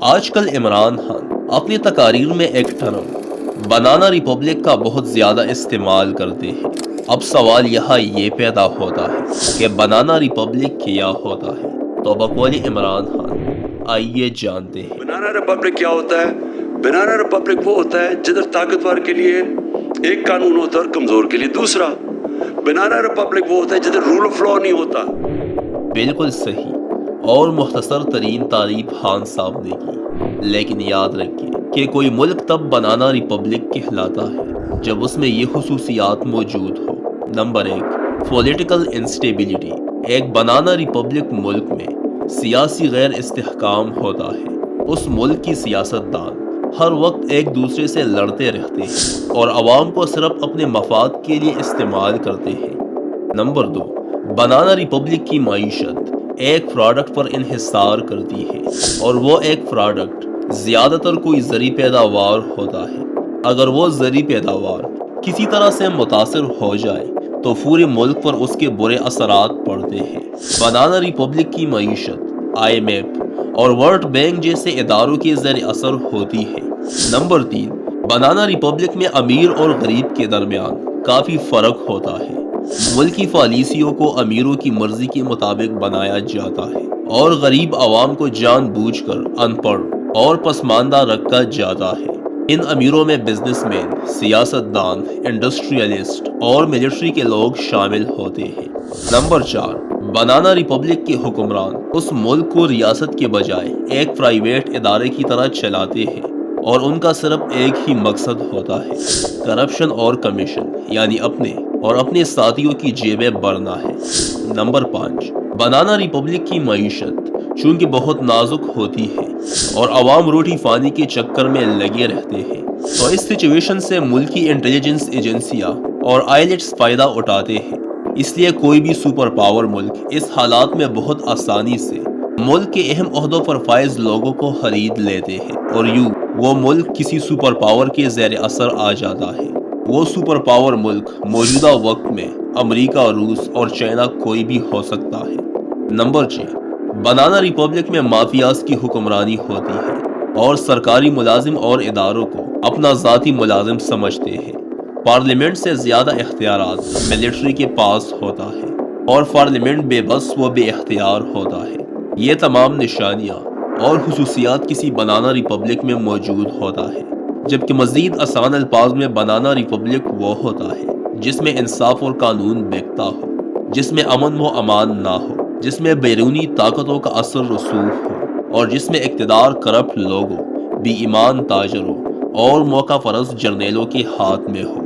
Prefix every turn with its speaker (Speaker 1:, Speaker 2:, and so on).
Speaker 1: آج کل عمران خان اپنی تقاریر میں ایک ٹرم بنانا ریپبلک کا بہت زیادہ استعمال کرتے ہیں۔ اب سوال یہاں یہ پیدا ہوتا ہے کہ بنانا ریپبلک کیا ہوتا ہے؟ تو بقول عمران خان آئیے جانتے ہیں۔
Speaker 2: بنانا ریپبلک کیا ہوتا ہے؟ بنانا ریپبلک وہ ہوتا ہے جدھر طاقتور کے لیے ایک قانون ہوتا ہے اور کمزور کے لیے دوسرا۔ بنانا ریپبلک وہ ہوتا ہے جدھر رول آف لا نہیں ہوتا۔
Speaker 1: بالکل صحیح اور مختصر ترین تعریف خان صاحب نے کی، لیکن یاد رکھیے کہ کوئی ملک تب بنانا ریپبلک کہلاتا ہے جب اس میں یہ خصوصیات موجود ہو۔ Number 1، political instability. ایک بنانا ریپبلک ملک میں سیاسی غیر استحکام ہوتا ہے۔ اس ملک کی سیاستدان ہر وقت ایک دوسرے سے لڑتے رہتے ہیں اور عوام کو صرف اپنے مفاد کے لیے استعمال کرتے ہیں۔ نمبر 2، بنانا ریپبلک کی معیشت ایک پروڈکٹ پر انحصار کرتی ہے، اور وہ ایک پروڈکٹ زیادہ تر کوئی زرعی پیداوار ہوتا ہے۔ اگر وہ زرعی پیداوار کسی طرح سے متاثر ہو جائے تو پورے ملک پر اس کے برے اثرات پڑتے ہیں۔ بنانا ریپبلک کی معیشت IMF اور ورلڈ بینک جیسے اداروں کے زیر اثر ہوتی ہے۔ نمبر 3، بنانا ریپبلک میں امیر اور غریب کے درمیان کافی فرق ہوتا ہے۔ ملکی پالیسیوں کو امیروں کی مرضی کے مطابق بنایا جاتا ہے اور غریب عوام کو جان بوجھ کر ان پڑھ اور پسماندہ رکھا جاتا ہے۔ ان امیروں میں بزنس مین، سیاستدان، انڈسٹریلسٹ اور ملٹری کے لوگ شامل ہوتے ہیں۔ نمبر 4، بنانا ریپبلک کے حکمران اس ملک کو ریاست کے بجائے ایک پرائیویٹ ادارے کی طرح چلاتے ہیں، اور ان کا صرف ایک ہی مقصد ہوتا ہے، کرپشن اور کمیشن، یعنی اپنے اور اپنے ساتھیوں کی جیبیں بھرنا ہے۔ نمبر 5، بنانا ریپبلک کی معیشت چونکہ بہت نازک ہوتی ہے اور عوام روٹی پانی کے چکر میں لگے رہتے ہیں، تو اس سچویشن سے ملکی انٹیلیجنس ایجنسیاں اور آئلٹس فائدہ اٹھاتے ہیں۔ اس لیے کوئی بھی سپر پاور ملک اس حالات میں بہت آسانی سے ملک کے اہم عہدوں پر فائز لوگوں کو خرید لیتے ہیں، اور وہ ملک کسی سپر پاور کے زیر اثر آ جاتا ہے۔ وہ سپر پاور ملک موجودہ وقت میں امریکہ، روس اور چائنا کوئی بھی ہو سکتا ہے۔ نمبر 6، بنانا ریپبلک میں مافیاز کی حکمرانی ہوتی ہے اور سرکاری ملازم اور اداروں کو اپنا ذاتی ملازم سمجھتے ہیں۔ پارلیمنٹ سے زیادہ اختیارات ملٹری کے پاس ہوتا ہے اور پارلیمنٹ بے بس و بے اختیار ہوتا ہے۔ یہ تمام نشانیاں اور خصوصیات کسی بنانا ریپبلک میں موجود ہوتا ہے، جبکہ مزید آسان الفاظ میں بنانا ریپبلک وہ ہوتا ہے جس میں انصاف اور قانون بیکتا ہو، جس میں امن و امان نہ ہو، جس میں بیرونی طاقتوں کا اثر رسوخ ہو، اور جس میں اقتدار کرپٹ لوگوں، بے ایمان تاجروں اور موقع پرست جرنیلوں کے ہاتھ میں ہو۔